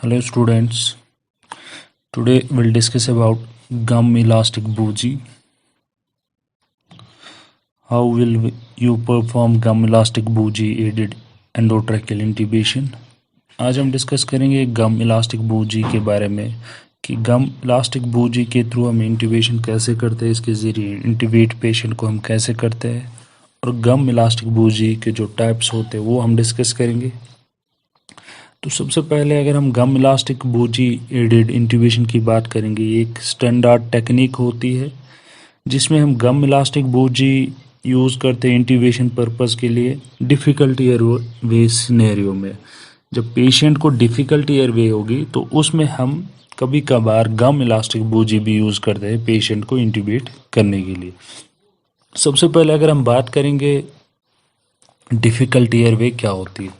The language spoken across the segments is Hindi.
Hello students, today we'll discuss about gum elastic bougie. How will you perform gum elastic bougie aided endotracheal intubation? आज हम डिस्कस करेंगे गम इलास्टिक बूजी के बारे में कि गम इलास्टिक बूजी के थ्रू हम इंट्यूबेशन कैसे करते हैं, इसके ज़रिए इंट्यूबेट पेशेंट को हम कैसे करते हैं और गम इलास्टिक बूजी के जो टाइप्स होते हैं वो हम डिस्कस करेंगे। तो सबसे पहले अगर हम गम इलास्टिक बूजी एडेड इंट्यूबेशन की बात करेंगे, ये एक स्टैंडर्ड टेक्निक होती है जिसमें हम गम इलास्टिक बूजी यूज़ करते हैं इंट्यूबेशन पर्पस के लिए डिफ़िकल्ट एयरवे सिनेरियो में। जब पेशेंट को डिफ़िकल्ट एयरवे होगी तो उसमें हम कभी कभार गम इलास्टिक बूजी भी यूज़ करते हैं पेशेंट को इंट्यूबेट करने के लिए। सबसे पहले अगर हम बात करेंगे डिफ़िकल्ट एयरवे क्या होती है,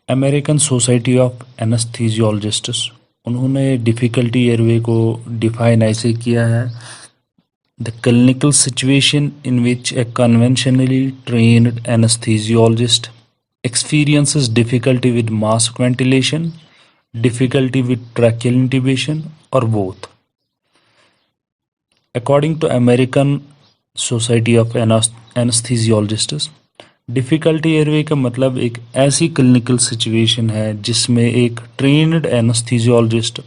अमेरिकन सोसाइटी ऑफ एनेस्थीजियोलॉजिस्ट्स उन्होंने डिफ़िकल्टी एयरवे को डिफाइन ऐसे किया है, the clinical situation in which a conventionally trained anaesthesiologist experiences difficulty with mask ventilation, difficulty with tracheal intubation or both. According to American Society of Anesthesiologists, difficulty airway का मतलब एक ऐसी क्लिनिकल सिचुएशन है जिसमें एक ट्रेन्ड एनेस्थीजियोलॉजिस्ट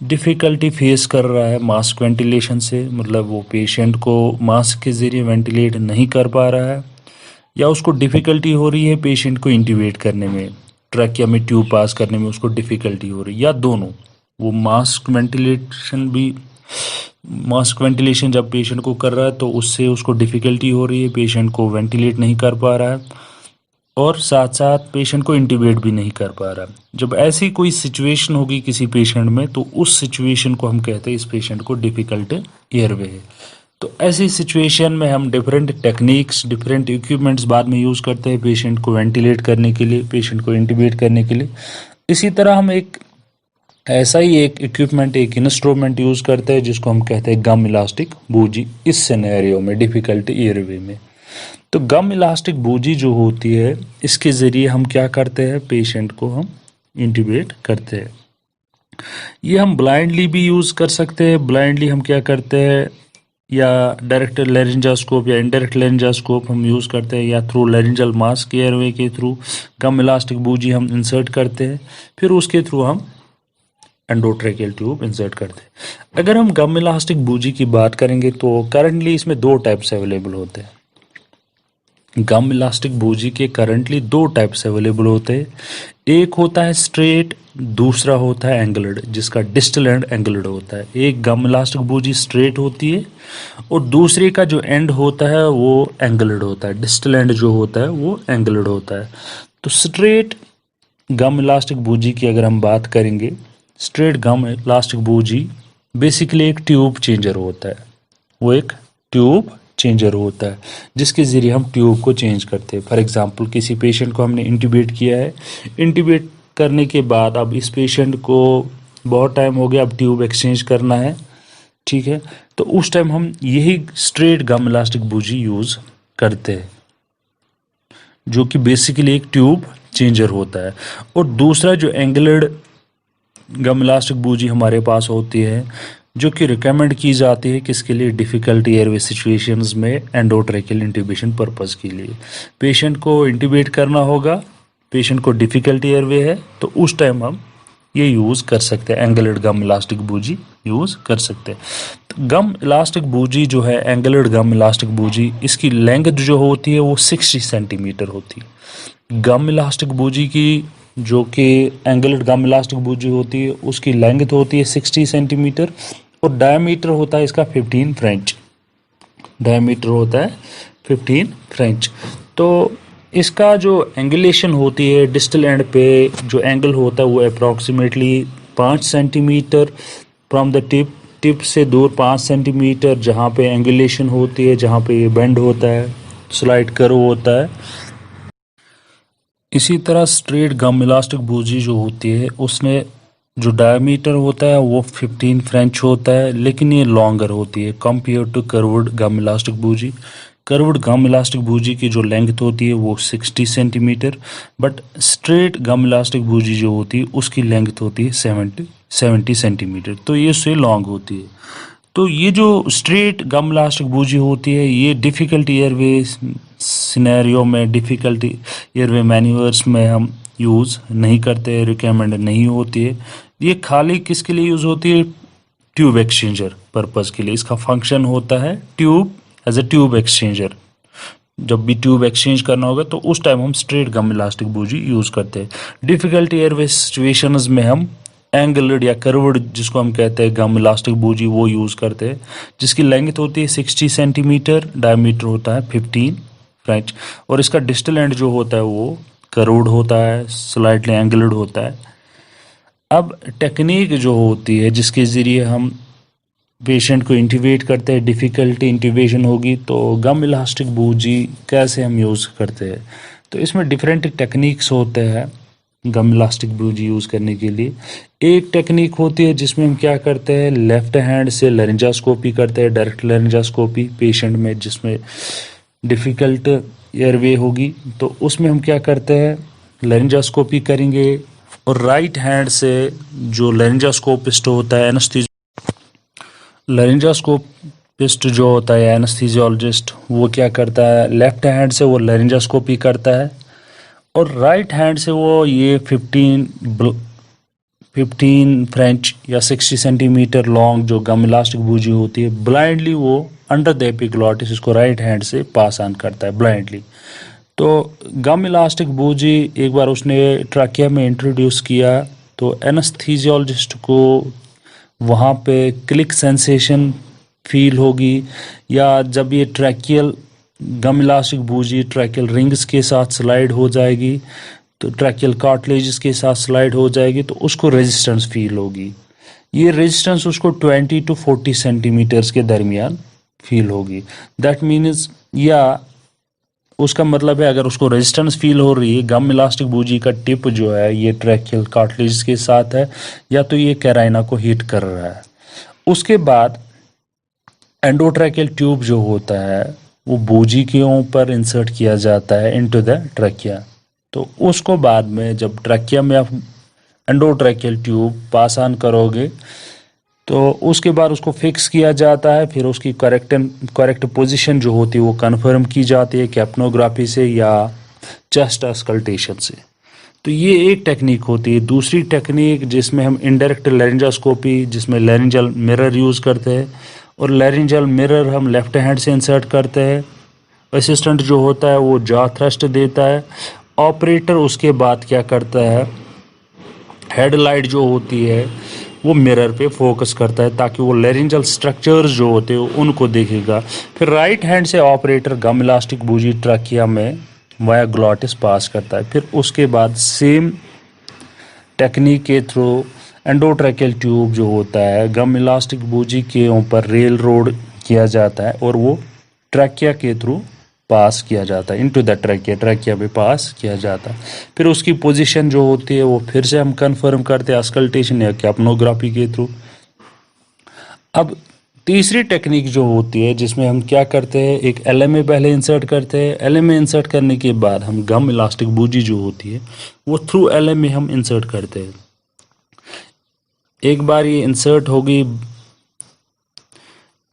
डिफ़िकल्टी फेस कर रहा है मास्क वेंटिलेशन से, मतलब वो पेशेंट को मास्क के ज़रिए वेंटिलेट नहीं कर पा रहा है या उसको डिफ़िकल्टी हो रही है पेशेंट को इंट्यूबेट करने में, ट्रैकिया में ट्यूब पास करने में उसको डिफ़िकल्टी हो रही है, या दोनों। वो मास्क वेंटिलेशन जब पेशेंट को कर रहा है तो उससे उसको डिफ़िकल्टी हो रही है, पेशेंट को वेंटिलेट नहीं कर पा रहा है और साथ साथ पेशेंट को इंट्यूबेट भी नहीं कर पा रहा। जब ऐसी कोई सिचुएशन होगी किसी पेशेंट में तो उस सिचुएशन को हम कहते हैं इस पेशेंट को डिफ़िकल्ट एयरवे है। तो ऐसी सिचुएशन में हम डिफरेंट टेक्निक्स, डिफरेंट इक्विपमेंट्स बाद में यूज़ करते हैं पेशेंट को वेंटिलेट करने के लिए, पेशेंट को इंट्यूबेट करने के लिए। इसी तरह हम एक इक्विपमेंट, एक इंस्ट्रूमेंट यूज़ करते हैं जिसको हम कहते हैं गम इलास्टिक बूजी इस सिनेरियो में, डिफ़िकल्ट एयरवे में। तो गम इलास्टिक बूजी जो होती है इसके ज़रिए हम क्या करते हैं, पेशेंट को हम इंट्यूबेट करते हैं। ये हम ब्लाइंडली भी यूज़ कर सकते हैं। ब्लाइंडली हम क्या करते हैं, या डायरेक्ट लेरिंजास्कोप या इनडायरेक्ट लेरिंजास्कोप हम यूज़ करते हैं, या थ्रू लेरिंजल मास्क एयरवे के थ्रू गम इलास्टिक बूजी हम इंसर्ट करते हैं, फिर उसके थ्रू हम एंडोट्रेकियल ट्यूब इंसर्ट करते हैं। अगर हम गम इलास्टिक बूजी की बात करेंगे तो करंटली इसमें दो टाइप्स अवेलेबल होते हैं। गम इलास्टिक बूजी के करंटली दो टाइप्स अवेलेबल होते हैं, एक होता है स्ट्रेट, दूसरा होता है एंगल्ड, जिसका डिस्टल एंड एंगल्ड होता है। एक गम इलास्टिक बूजी स्ट्रेट होती है और दूसरे का जो एंड होता है वो एंगल्ड होता है, डिस्टल एंड जो होता है वो एंगल्ड होता है। तो स्ट्रेट गम इलास्टिक बूजी की अगर हम बात करेंगे, स्ट्रेट गम इलास्टिक बूजी बेसिकली एक ट्यूब चेंजर होता है, वो एक ट्यूब चेंजर होता है जिसके ज़रिए हम ट्यूब को चेंज करते हैं। फॉर एग्जांपल किसी पेशेंट को हमने इंट्यूबेट किया है, इंट्यूबेट करने के बाद अब इस पेशेंट को बहुत टाइम हो गया, अब ट्यूब एक्सचेंज करना है, ठीक है, तो उस टाइम हम यही स्ट्रेट गम इलास्टिक बूजी यूज़ करते हैं जो कि बेसिकली एक ट्यूब चेंजर होता है। और दूसरा जो एंगलड गम इलास्टिक बूजी हमारे पास होती है जो कि रिकमेंड की जाती है किसके लिए, डिफ़िकल्ट एयरवे सिचुएशंस में एंडोट्रेकियल इंट्यूबेशन पर्पस के लिए। पेशेंट को इंट्यूबेट करना होगा, पेशेंट को डिफ़िकल्ट एयरवे है, तो उस टाइम हम ये यूज़ कर सकते हैं, एंगलड गम इलास्टिक बूजी यूज़ कर सकते हैं। तो गम इलास्टिक बूजी जो है, एंगलड गम इलास्टिक बूजी, इसकी लेंथ जो होती है वो 60 सेंटीमीटर होती है। गम इलास्टिक बूजी की जो कि एंगलड गम इलास्टिक बूजी होती है उसकी लेंथ होती है 60 सेंटीमीटर और डायमीटर होता है इसका 15 फ्रेंच, डायमीटर होता है 15 फ्रेंच। तो इसका जो एंगुलेशन होती है डिस्टल एंड पे जो एंगल होता है वो approximately 5 centimetre from the tip से दूर 5 सेंटीमीटर, जहाँ पे एंगुलेशन होती है, जहाँ पे बेंड होता है, स्लाइड कर्व होता है। इसी तरह स्ट्रेट गम इलास्टिक बूजी जो होती है उसमें जो डायमीटर होता है वो 15 फ्रेंच होता है, लेकिन ये लॉन्गर होती है compare to curved gum elastic bougie. Curved gum elastic bougie की जो लेंथ होती है वो 60 centimetre, but straight gum elastic bougie जो होती है उसकी लेंथ होती है 70 सेंटीमीटर, तो ये उससे लॉन्ग होती है। तो ये जो स्ट्रेट गम इलास्टिक बूजी होती है ये डिफ़िकल्ट एयरवे सिनेरियो में, डिफ़िकल्ट एयरवे मैन्यूवर्स में हम यूज़ नहीं करते, रिकमेंड नहीं होती है। ये खाली किसके लिए यूज़ होती है? ट्यूब एक्सचेंजर पर्पज़ के लिए। इसका फंक्शन होता है tube, as a tube exchanger. जब भी ट्यूब एक्सचेंज करना होगा तो उस टाइम हम स्ट्रेट गम इलास्टिक बूजी यूज़ करते हैं। डिफ़िकल्ट एयरवे सिचुएशंस में हम एंगल्ड या कर्व्ड, जिसको हम कहते हैं गम इलास्टिक बूजी, वो यूज़ करते हैं, जिसकी लेंथ होती है 60 सेंटीमीटर, डायमीटर होता है 15 फ्रेंच, और इसका डिस्टल एंड जो होता है वो कर्व्ड होता है, स्लाइटली एंगल्ड होता है। अब टेक्निक जो होती है जिसके ज़रिए हम पेशेंट को इंट्यूबेट करते हैं, डिफ़िकल्टी इंट्यूबेशन होगी तो गम इलास्टिक बूजी कैसे हम यूज़ करते हैं। तो इसमें डिफरेंट टेक्निक्स होते हैं गम इलास्टिक बूजी यूज़ करने के लिए। एक टेक्निक होती है जिसमें हम क्या करते हैं, लेफ़्ट हैंड से लेरिंजास्कोपी करते हैं, डायरेक्ट लेरिंजास्कोपी पेशेंट में जिसमें डिफ़िकल्ट एयरवे होगी, तो उसमें हम क्या करते हैं, लेरिंजास्कोपी करेंगे और राइट हैंड से जो लेरिंजास्कोपिस्ट होता है, लेरिंजास्कोपिस्ट जो होता है एनेस्थीसियोलॉजिस्ट, वो क्या करता है, लेफ्ट हैंड से वो लेरिंजास्कोपी करता है और राइट हैंड से वो ये 15 फ्रेंच या 60 सेंटीमीटर लॉन्ग जो गम इलास्टिक बूजी होती है, ब्लाइंडली वो अंडर द एपिग्लॉटिस इसको राइट हैंड से पास ऑन करता है ब्लाइंडली। तो गम इलास्टिक बूजी एक बार उसने ट्रैकिया में इंट्रोड्यूस किया तो एनेस्थीसियोलॉजिस्ट को वहाँ पे क्लिक सेंसेशन फील होगी, या जब ये ट्रैकियल गम इलास्टिक बूजी ट्रैकियल रिंग्स के साथ स्लाइड हो जाएगी, तो ट्रैकियल कार्टिलेजेस के साथ स्लाइड हो जाएगी तो उसको रेजिस्टेंस फील होगी। ये रेजिस्टेंस उसको 20 to 40 सेंटीमीटर्स के दरमियान फील होगी। दैट मीन्स, या उसका मतलब है अगर उसको रेजिस्टेंस फील हो रही है, गम इलास्टिक बूजी का टिप जो है ये ट्रैकियल कार्टिलेज के साथ है, या तो ये कैराइना को हिट कर रहा है। उसके बाद एंडोट्रैकियल ट्यूब जो होता है वो बूजी के ऊपर इंसर्ट किया जाता है इनटू द ट्रैकिया। तो उसको बाद में जब ट्रैकिया में आप एंडोट्रैकियल ट्यूब पास ऑन करोगे तो उसके बाद उसको फिक्स किया जाता है, फिर उसकी करेक्ट पोजीशन जो होती है वो कंफर्म की जाती है कैप्नोग्राफी से या चेस्ट अस्कल्टेशन से। तो ये एक टेक्निक होती है। दूसरी टेक्निक जिसमें हम इनडायरेक्ट लेरिंजास्कोपी, जिसमें लेरिंजल मिरर यूज़ करते हैं, और लेरिंजल मिरर हम लेफ्ट हैंड से इंसर्ट करते हैं। असिस्टेंट जो होता है वो जॉ थ्रस्ट देता है। ऑपरेटर उसके बाद क्या करता है, हेडलाइट जो होती है वो मिरर पे फोकस करता है ताकि वो लेरिंजल स्ट्रक्चर्स जो होते हैं उनको देखेगा। फिर राइट हैंड से ऑपरेटर गम इलास्टिक बूजी ट्रैकिया में वाया ग्लॉटिस पास करता है। फिर उसके बाद सेम टेक्निक के थ्रू एंडोट्रैकियल ट्यूब जो होता है गम इलास्टिक बूजी के ऊपर रेल रोड किया जाता है और वो ट्रैकिया के थ्रू पास किया जाता है इनटू द ट्रैकिया में पास किया जाता है। फिर उसकी पोजीशन जो होती है वो फिर से हम कंफर्म करते हैं अस्कल्टेशन या कैप्नोग्राफी के थ्रू। अब तीसरी टेक्निक जो होती है जिसमें हम क्या करते हैं, एक एलएमए पहले इंसर्ट करते हैं। एलएमए इंसर्ट करने के बाद हम गम इलास्टिक बूजी जो होती है वो थ्रू एलएमए हम इंसर्ट करते हैं। एक बार ये इंसर्ट होगी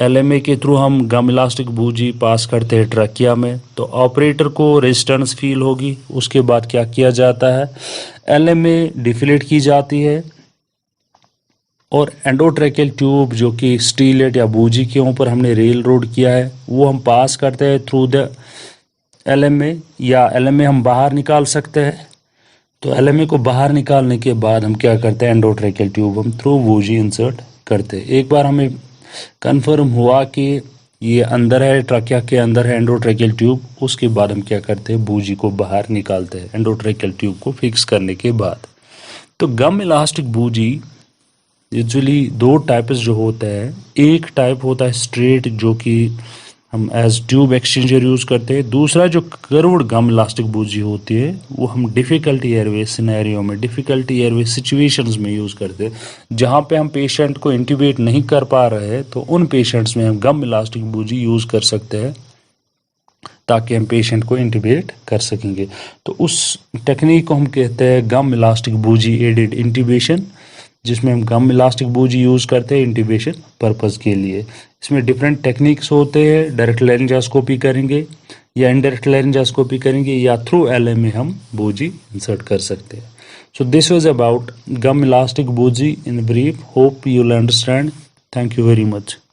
एलएमए के थ्रू, हम गम इलास्टिक बूजी पास करते हैं ट्रैकिया में, तो ऑपरेटर को रेजिस्टेंस फील होगी। उसके बाद क्या किया जाता है, एलएमए डिफ्लेट की जाती है और एंडोट्रैकियल ट्यूब जो कि स्टीलेट या बूजी के ऊपर हमने रेल रोड किया है वो हम पास करते हैं थ्रू द एलएमए, या एलएमए हम बाहर निकाल सकते हैं। तो एलएमए को बाहर निकालने के बाद हम क्या करते हैं, एंडोट्रैकियल ट्यूब हम थ्रू बूजी इंसर्ट करते हैं। एक बार हमें कंफर्म हुआ कि ये अंदर है, ट्रैकिया के अंदर है एंडोट्रैकियल ट्यूब, उसके बाद हम क्या करते हैं, बूजी को बाहर निकालते हैं एंडोट्रैकियल ट्यूब को फिक्स करने के बाद। तो गम इलास्टिक बूजी यूजुअली दो टाइप्स जो होता है, एक टाइप होता है स्ट्रेट जो कि हम एज ट्यूब एक्सचेंजर यूज़ करते हैं। दूसरा जो कर्व्ड गम इलास्टिक बूजी होती है वो हम डिफ़िकल्ट एयरवे सिनेरियो में, डिफ़िकल्ट एयरवे सिचुएशंस में यूज़ करते हैं। जहाँ पे हम पेशेंट को इंट्यूबेट नहीं कर पा रहे हैं तो उन पेशेंट्स में हम गम इलास्टिक बूजी यूज़ कर सकते हैं। ताकि हम पेशेंट को इंटीबेट कर सकेंगे। तो उस टेक्निक को हम कहते हैं गम इलास्टिक बूजी एडेड इंटीबेशन, जिसमें हम गम इलास्टिक बूजी यूज़ करते हैं इंटीबेशन पर्पज़ के लिए। इसमें डिफरेंट टेक्निक्स होते हैं, डायरेक्ट लैरिंजोस्कोपी करेंगे या इनडायरेक्ट लैरिंजोस्कोपी करेंगे या थ्रू LMA हम बूजी इंसर्ट कर सकते हैं। So this was about gum elastic bougie in brief. Hope you'll understand. Thank you very much.